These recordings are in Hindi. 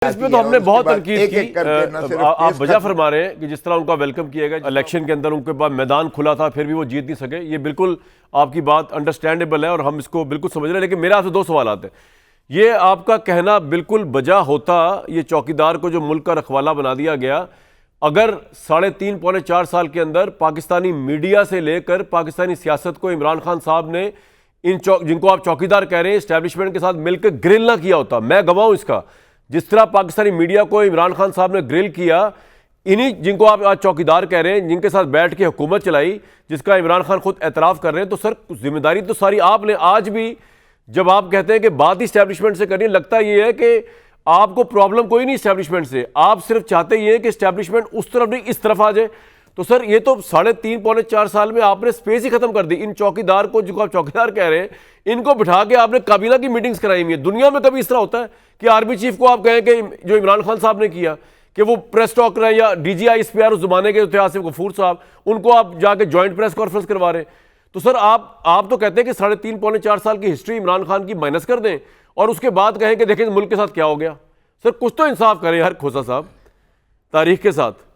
इसमें तो हमने बहुत तनकीद की। आप वजह खत्म। फरमा रहे हैं कि जिस तरह उनका वेलकम किया गया इलेक्शन के अंदर, उनके पास मैदान खुला था, फिर भी वो जीत नहीं सके। ये बिल्कुल आपकी बात अंडरस्टैंडेबल है और हम इसको बिल्कुल समझ रहे हैं। लेकिन मेरे आपसे दो सवाल आते हैं। ये आपका कहना बिल्कुल बजा होता, ये चौकीदार को जो मुल्क का रखवाला बना दिया गया, अगर 3.5 पौने 4 साल के अंदर पाकिस्तानी मीडिया से लेकर पाकिस्तानी सियासत को इमरान खान साहब ने जिनको आप चौकीदार कह रहे हैं इस्टेब्लिशमेंट के साथ मिलकर ग्रिल ना किया होता, मैं गवाह हूं इसका। जिस तरह पाकिस्तानी मीडिया को इमरान खान साहब ने ग्रिल किया, इन्हीं जिनको आप आज चौकीदार कह रहे हैं, जिनके साथ बैठ के हुकूमत चलाई, जिसका इमरान खान खुद एतराफ़ कर रहे हैं, तो सर जिम्मेदारी तो सारी आपने। आज भी जब आप कहते हैं कि बात इस्टेब्लिशमेंट से करनी, लगता ये है कि आपको प्रॉब्लम कोई नहीं इस्टेब्लिशमेंट से, आप सिर्फ चाहते ये हैं कि इस्टेब्लिशमेंट उस तरफ नहीं इस तरफ आ जाए। तो सर ये तो 3.5 पौने 4 साल में आपने स्पेस ही खत्म कर दी। इन चौकीदार को, जिनको आप चौकीदार कह रहे हैं, इनको बिठा के आपने काबीना की मीटिंग्स कराई हुई है। दुनिया में कभी इस तरह होता है कि आर्मी चीफ को आप कहें कि जो इमरान खान साहब ने किया कि वो प्रेस टॉक रहे, या DGI SPR उस जमाने के थे आसिफ गफूर साहब, उनको आप जाके ज्वाइंट प्रेस कॉन्फ्रेंस करवा रहे हैं। तो सर आप तो कहते हैं कि 3.5 पौने 4 साल की हिस्ट्री इमरान खान की माइनस कर दें और उसके बाद कहें कि देखें मुल्क के साथ क्या हो गया। सर कुछ तो इंसाफ करें यार खोसा साहब, तारीख के साथ।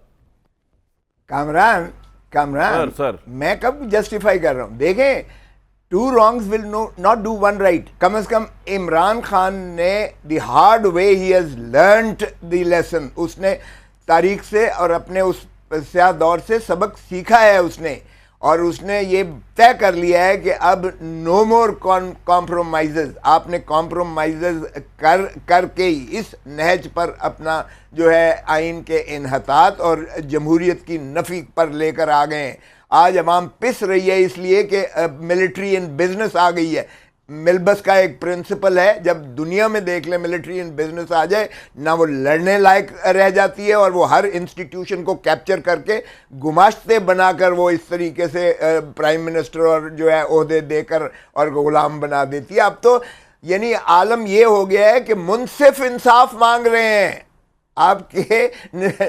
कामरान सर मैं कब जस्टिफाई कर रहा हूं? देखें, 2 wrongs will not do 1 right। कम से कम इमरान खान ने the hard way he has learned the lesson. उसने तारीख से और अपने उस स्याह दौर से सबक सीखा है उसने, और उसने ये तय कर लिया है कि अब नो मोर कॉम्प्रोमाइजेज। आपने कॉम्प्रोमाइजेज करके ही इस नहज पर अपना जो है आइन के इन्हतात और जमहूरियत की नफ़ी पर लेकर आ गए हैं। आज अवाम पिस रही है इसलिए कि मिलिट्री इन बिजनेस आ गई है। मिलबस का एक प्रिंसिपल है, जब दुनिया में देख ले मिलिट्री इन बिजनेस आ जाए ना, वो लड़ने लायक रह जाती है और वो हर इंस्टीट्यूशन को कैप्चर करके गुमाश्ते बनाकर वो इस तरीके से प्राइम मिनिस्टर और जो है ओहदे देकर और गुलाम बना देती है। अब तो यानी आलम ये हो गया है कि मुनसिफ इंसाफ मांग रहे हैं। आपके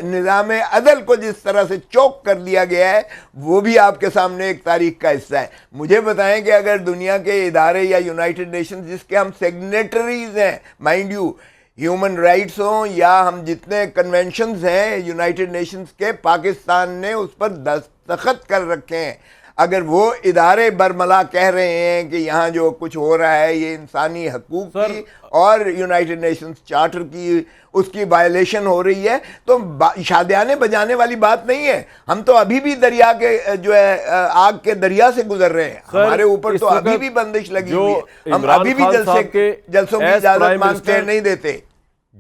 निज़ाम अदल को जिस तरह से चौक कर दिया गया है, वो भी आपके सामने एक तारीख का हिस्सा है। मुझे बताएं कि अगर दुनिया के इदारे या यूनाइटेड नेशंस, जिसके हम सिग्नेटरीज हैं, माइंड यू, ह्यूमन राइट्स हों या हम जितने कन्वेंशंस हैं यूनाइटेड नेशंस के, पाकिस्तान ने उस पर दस्तखत कर रखे हैं। अगर वो इदारे बरमला कह रहे हैं कि यहाँ जो कुछ हो रहा है ये इंसानी हकूक की और यूनाइटेड नेशंस चार्टर की उसकी वायलेशन हो रही है, तो शादियाने बजाने वाली बात नहीं है। हम तो अभी भी दरिया के जो है आग के दरिया से गुजर रहे हैं। हमारे ऊपर तो अभी भी बंदिश लगी हुई है। हम अभी भी जलसों की इजाजत मांगते हैं, नहीं देते।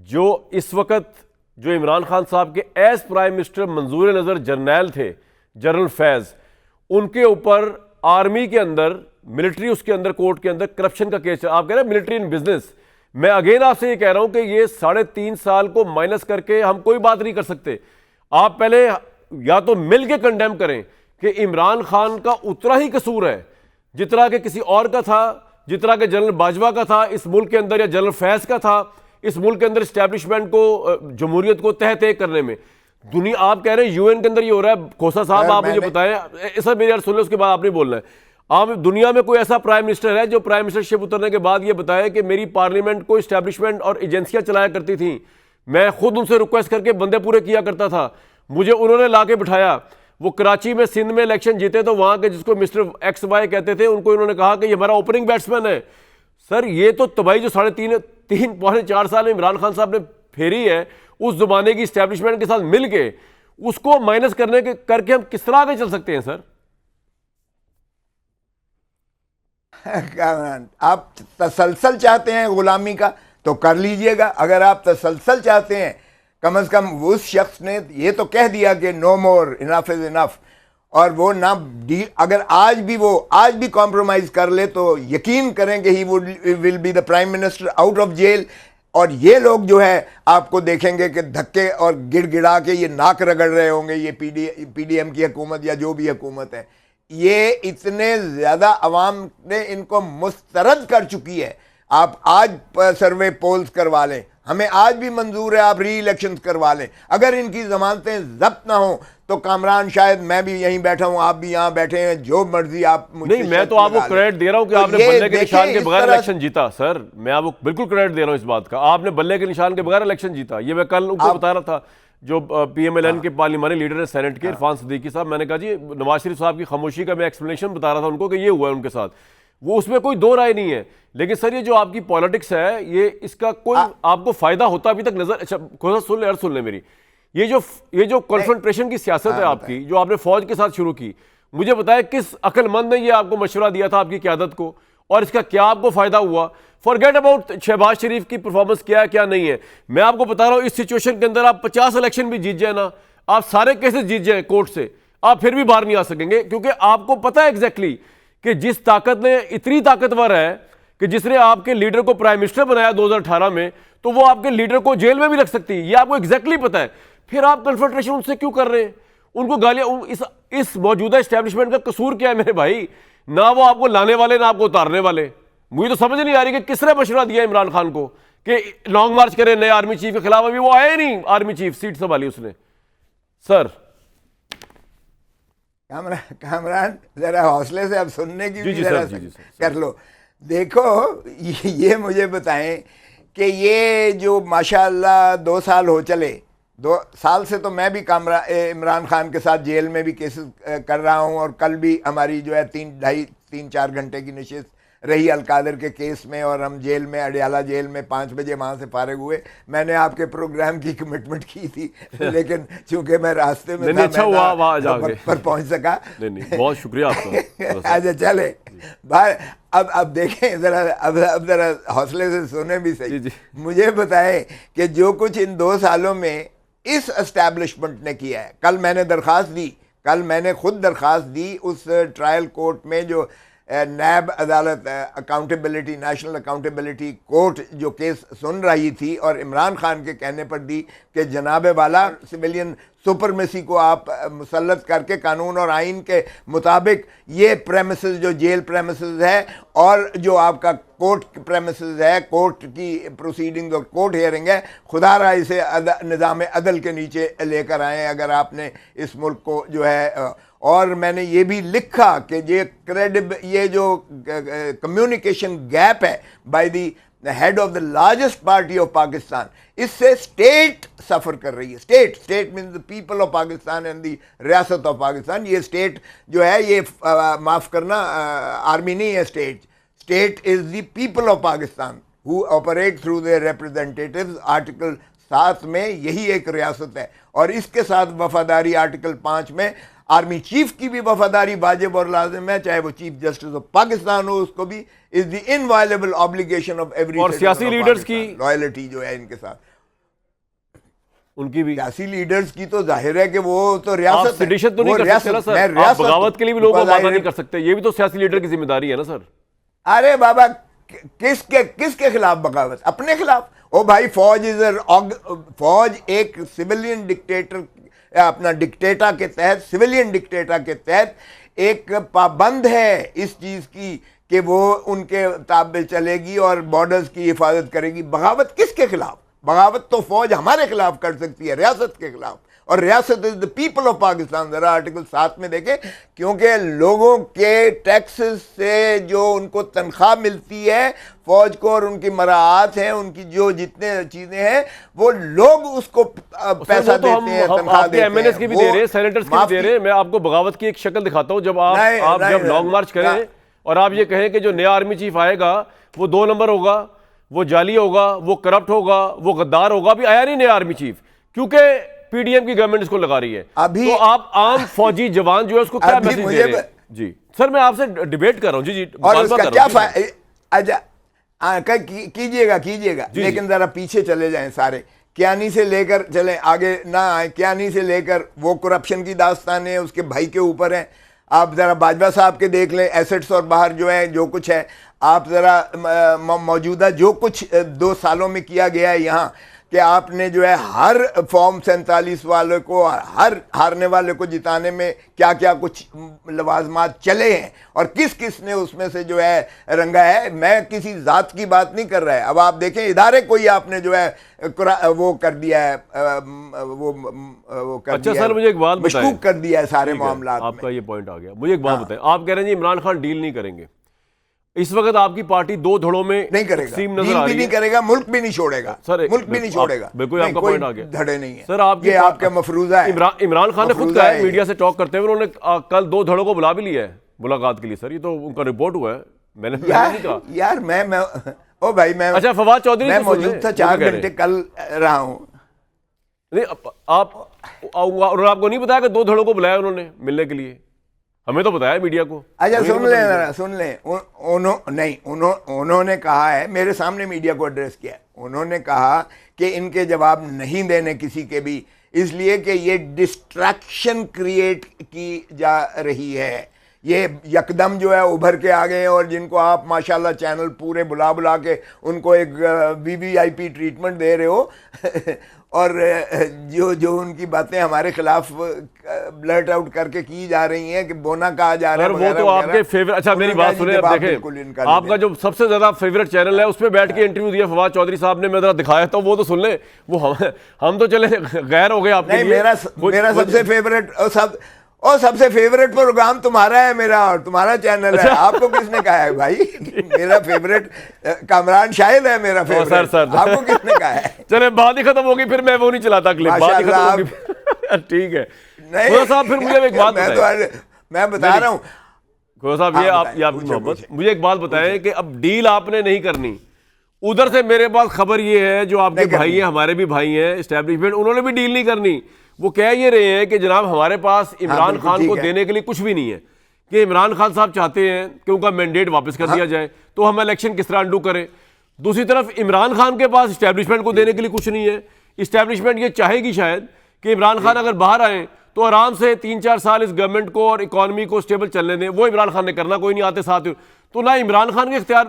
जो इस वक्त जो इमरान खान साहब के एज प्राइम मिनिस्टर मंजूर नजर जर्नैल थे, जनरल फैज, उनके ऊपर आर्मी के अंदर, मिलिट्री उसके अंदर, कोर्ट के अंदर करप्शन का केस है। आप कह रहे हैं मिलिट्री इन बिजनेस। मैं अगेन आपसे ये कह रहा हूं कि ये 3.5 साल को माइनस करके हम कोई बात नहीं कर सकते। आप पहले या तो मिल के कंडेम करें कि इमरान खान का उतना ही कसूर है जितना कि किसी और का था, जितना कि जनरल बाजवा का था इस मुल्क के अंदर, या जनरल फैज का था इस मुल्क के अंदर इस्टेब्लिशमेंट को, जमहूरियत को तह तह करने में। दुनिया, आप कह रहे हैं UN के अंदर ये हो रहा है। खोसा साहब आप मुझे बताएं, सर मेरी यार सुन लो, उसके बाद आपने बोलना है। आप दुनिया में कोई ऐसा प्राइम मिनिस्टर है जो प्राइम मिनिस्टरशिप उतरने के बाद ये बताया कि मेरी पार्लियामेंट को इस्टेब्लिशमेंट और एजेंसियां चलाया करती थी, मैं खुद उनसे रिक्वेस्ट करके बंदे पूरे किया करता था, मुझे उन्होंने ला के बिठाया। वो कराची में, सिंध में इलेक्शन जीते तो वहां के जिसको मिस्टर XY कहते थे, उनको इन्होंने कहा कि ये हमारा ओपनिंग बैट्समैन है। सर ये तो तबाही जो 3.5 पौने 4 साल में इमरान खान साहब ने फेरी है, उस जमाने की इस्टेब्लिशमेंट के साथ मिल के उसको माइनस करके हम किस तरह आगे चल सकते हैं सर? आप तसलसल चाहते हैं गुलामी का तो कर लीजिएगा। अगर आप तसलसल चाहते हैं, कम से कम उस शख्स ने ये तो कह दिया कि no more, enough is enough, और वो ना अगर आज भी कॉम्प्रोमाइज कर ले तो यकीन करें कि he will be the prime minister out of jail. और ये लोग जो है आपको देखेंगे कि धक्के और गिड़गिड़ा के ये नाक रगड़ रहे होंगे, ये PDM की हुकूमत या जो भी हुकूमत है। ये इतने ज़्यादा अवाम ने इनको मुस्तरद कर चुकी है। आप आज सर्वे पोल्स करवा लें, हमें आज भी मंजूर है, आप री इलेक्शन करवा लें। अगर इनकी जमानतें जब्त ना हो तो कामरान, शायद मैं भी यहीं बैठा हूं, आप भी यहाँ बैठे हैं, जो मर्जी आप मुझे नहीं, मैं तो आपको क्रेडिट दे रहा हूं कि आपने बल्ले के निशान के बगैर इलेक्शन जीता। सर, मैं आपको बिल्कुल क्रेडिट दे रहा हूं इस बात का, आपने बल्ले के निशान के बगैर इलेक्शन जीता। ये मैं कल उनको बता रहा था, जो PMLN के पार्लियामानी लीडर है सेनेट के, इरफान सिद्दीकी साहब, मैंने कहा जी नवाज शरीफ साहब की खामोशी का मैं एक्सप्लेनेशन बता रहा था उनको कि ये हुआ है उनके साथ, वो उसमें कोई दो राय नहीं है। लेकिन सर, ये जो आपकी पॉलिटिक्स है, ये इसका कोई आपको फायदा होता अभी तक नजर, अच्छा खुद सुन ले मेरी, ये जो कॉन्फ्रंट्रेशन की सियासत है आपकी, जो आपने फौज के साथ शुरू की, मुझे बताया किस अक्लमंद ने ये आपको मशवरा दिया था आपकी क़यादत को, और इसका क्या आपको फायदा हुआ? फॉरगेट अबाउट शहबाज शरीफ की परफॉर्मेंस क्या है क्या नहीं है, मैं आपको बता रहा हूं, इस सिचुएशन के अंदर आप 50 इलेक्शन भी जीत जाए ना, आप सारे केसेस जीत जाए कोर्ट से, आप फिर भी बाहर नहीं आ सकेंगे, क्योंकि आपको पता है एग्जैक्टली कि जिस ताकत ने इतनी ताकतवर है कि जिसने आपके लीडर को प्राइम मिनिस्टर बनाया 2018 में, तो वो आपके लीडर को जेल में भी रख सकती है, ये आपको एग्जैक्टली पता है। फिर आप कन्फ्रंटेशन उनसे क्यों कर रहे हैं? उनको गालियां, इस मौजूदा एस्टेब्लिशमेंट का कसूर क्या है मेरे भाई? ना वो आपको लाने वाले ना आपको उतारने वाले। मुझे तो समझ नहीं आ रही कि किसने मशवरा दिया इमरान खान को कि लॉन्ग मार्च करे नए आर्मी चीफ के खिलाफ। अभी वो आए नहीं आर्मी चीफ, सीट संभाली उसने। सर कामरान, जरा हौसले से अब सुनने की भी जरा जी, कर लो। देखो, ये मुझे बताएं कि ये जो माशाअल्लाह 2 साल हो चले, 2 साल से तो मैं भी इमरान खान के साथ जेल में भी केसेस कर रहा हूं, और कल भी हमारी जो है 3-4 घंटे की नशिस्त रही अलकादर के केस में, और हम जेल में, अडियाला जेल में 5 बजे वहाँ से फारिग हुए। मैंने आपके प्रोग्राम की कमिटमेंट की थी, लेकिन चूंकि मैं रास्ते में था, अच्छा हुआ वहाँ जाके पर पहुँच सका। नहीं, बहुत शुक्रिया आपका। अच्छा चले भाई, अब देखें जरा, अब जरा हौसले से सुने भी सही। जी। मुझे बताएं कि जो कुछ इन 2 सालों में इस एस्टैब्लिशमेंट ने किया है, कल मैंने खुद दरख्वास्त दी उस ट्रायल कोर्ट में, जो नैब अदालत, अकाउंटेबिलिटी, नेशनल अकाउंटेबिलिटी कोर्ट जो केस सुन रही थी, और इमरान खान के कहने पर दी कि जनाबे वाला सिविलियन सुपरमेसी को आप मुसल्लत करके कानून और आइन के मुताबिक ये प्रेमिसेस जो जेल प्रेमिसेस है, और जो आपका कोर्ट प्रेमिसेस है, कोर्ट की प्रोसीडिंग्स और कोर्ट हियरिंग है, खुदारा इसे निज़ाम अदल के नीचे लेकर आए अगर आपने इस मुल्क को जो है। और मैंने ये भी लिखा कि ये जो कम्युनिकेशन गैप है by the head of the largest party of Pakistan, इससे स्टेट सफ़र कर रही है। State means the people of Pakistan and the रियासत ऑफ पाकिस्तान। ये स्टेट जो है, ये माफ़ करना, आर्मी नहीं है state is the people of Pakistan who operate through their representatives. Article 7 में यही एक रियासत है, और इसके साथ वफादारी आर्टिकल 5 में आर्मी चीफ की भी वफादारी वाजिब और लाजिम है, चाहे वो चीफ जस्टिस ऑफ पाकिस्तान हो, उसको भी is the inviolable obligation of every. और सियासी लीडर्स की लॉयल्टी जो है इनके साथ, उनकी भी सियासी लीडर्स की तो जाहिर है कि वो तो रियासत है, सेडिशन तो नहीं कर सकते ना सर, आप बगावत के लिए भी लोगों को बाधा नहीं कर सकते, ये भी तो सियासी लीडर की जिम्मेदारी है ना सर। अरे बाबा, किसके खिलाफ बगावत? अपने खिलाफ। ओ भाई, फौज एक सिविलियन डिक्टेटर, अपना डिक्टेटा के तहत, सिविलियन डिक्टेटा के तहत एक पाबंद है इस चीज़ की कि वो उनके ताबे चलेगी और बॉर्डर्स की हिफाजत करेगी। बगावत किसके खिलाफ? बगावत तो फौज हमारे खिलाफ कर सकती है, रियासत के खिलाफ, और रियासत is the people of Pakistan. जरा आर्टिकल 7 में देखें, क्योंकि लोगों के टैक्सेस से जो उनको तनख्वाह मिलती है फौज को, और उनकी मराहत हैं, उनकी जो जितने चीजें हैं, वो लोग उसको पैसा तो देते हैं, तनख्वाह देते हैं। MNS की भी दे रहे हैं, सेनेटर्स की भी दे रहे हैं। मैं आपको बगावत की एक शक्ल दिखाता हूं। जब आप जब लॉन्ग मार्च करें और आप ये कहें कि जो नया आर्मी चीफ आएगा वो 2 नंबर होगा, वो जाली होगा, वो करप्ट होगा, वो गद्दार होगा, अभी आया नहीं नया आर्मी चीफ, क्योंकि पीडीएम की गवर्नमेंट इसको लगा रही है। अभी तो आप आम फौजी जवान जो है उसको क्या मैसेज दे रहे हैं? जी सर, मैं आपसे डिबेट कर रहा हूं। जी और उसका क्या कीजिएगा, लेकिन जरा पीछे चले जाएं सारे, कियानी से लेकर चलें, आगे ना आए। कियानी से लेकर वो करप्शन की दास्तान है, उसके भाई के ऊपर है। आप ज़रा बाजवा साहब के देख लें, एसेट्स और बाहर जो है जो कुछ है। आप ज़रा मौजूदा जो कुछ 2 सालों में किया गया है यहाँ, कि आपने जो है हर फॉर्म 47 वाले को, हर हारने वाले को जिताने में क्या क्या कुछ लवाजमात चले हैं और किस किस ने उसमें से जो है रंगा है। मैं किसी जात की बात नहीं कर रहा है। अब आप देखें इदारे कोई आपने जो है वो कर दिया है, वो कर अच्छा दिया सर, मुझे एक बात बताएं, मशकूक कर दिया है सारे मामलात में। आपका ये पॉइंट आ गया। मुझे एक बात बताएं, आप कह रहे हैं जी इमरान खान डील नहीं करेंगे, इस वक्त आपकी पार्टी दो धड़ों में नहीं करेगा, तकसीम नजर डील आ भी रही नहीं है। करेगा, मुल्क भी नहीं छोड़ेगा सर मुल्क भी नहीं छोड़ेगा। बिल्कुल नहीं, आपका कोई पॉइंट आ गया। धड़े नहीं है सर आपकी ये आपका मफरूजा है। इमरान खान ने खुद मफरूजा कहा है है मीडिया से टॉक करते हुए, उन्होंने कल दो धड़ों को बुला भी लिया है मुलाकात के लिए। सर ये तो उनका रिपोर्ट हुआ है, मैंने नहीं कहा। यार मैं ओ भाई मैं, अच्छा फवाद चौधरी मैं तो सुन मौजूद लें, था वो 4 क्या कह रहे घंटे हैं। कल रहा हूं। नहीं आप और आपको नहीं बताया कि दो धड़ों को बुलाया उन्होंने मिलने के लिए? हमें तो बताया मीडिया को। अच्छा हमें सुन नहीं ले पता जरा, सुन ले। उन्होंने कहा है, मेरे सामने मीडिया को एड्रेस किया है। उन्होंने कहा कि इनके जवाब नहीं देने किसी के भी, इसलिए कि ये डिस्ट्रैक्शन क्रिएट की जा रही है। ये यकदम जो है उभर के आ गए और जिनको आप माशाल्लाह चैनल पूरे बुला बुला के उनको एक वीवीआईपी ट्रीटमेंट दे रहे हो और जो उनकी बातें हमारे खिलाफ ब्लर्ट आउट करके की जा रही हैं कि बोना कहा जा रहा है, सर वो तो आपके फेवरेट। अच्छा मेरी बात सुने, अब देखें आपका जो सबसे ज्यादा फेवरेट चैनल है उस पर बैठ के इंटरव्यू दिया फवाद चौधरी साहब ने, मैं जरा दिखाया तो वो तो सुन ले। वो हम तो चले गैर हो गए आपके लिए। मेरा सबसे फेवरेट सबसे फेवरेट प्रोग्राम तुम्हारा है, मेरा और तुम्हारा चैनल है। आपको किसने कहा है भाई? मेरा फेवरेट कामरान शाहिद है मेरा फेवरेट। सर आपको किसने कहा है? चले बात ही खत्म होगी, फिर मैं वो नहीं चलाता क्लिप, बात ही खत्म होगी। ठीक है खुदा साहब, फिर मुझे एक बात बताएं। मैं बता रहा हूँ खुदा साहब, ये आपकी मोहब्बत, मुझे एक बात बताएं कि अब डील आपने नहीं करनी। उधर से मेरे पास खबर ये है, जो आपके भाई हैं, हमारे भी भाई हैं एस्टेब्लिशमेंट, उन्होंने भी डील नहीं करनी। वो कह ये रहे हैं कि जनाब हमारे पास इमरान खान को देने के लिए कुछ भी नहीं है, कि इमरान खान साहब चाहते हैं कि उनका मैंडेट वापस कर दिया जाए, तो हम इलेक्शन किस तरह अंडू करें। दूसरी तरफ इमरान खान के पास इस्टेब्लिशमेंट को देने के लिए कुछ नहीं है। इस्टेब्लिशमेंट ये चाहेगी शायद कि इमरान खान अगर बाहर आए तो आराम से 3-4 साल इस गवर्नमेंट को और इकॉनमी को स्टेबल चलने दें। वो इमरान खान ने करना कोई नहीं, आते साथ। तो ना इमरान खान के इख्तियार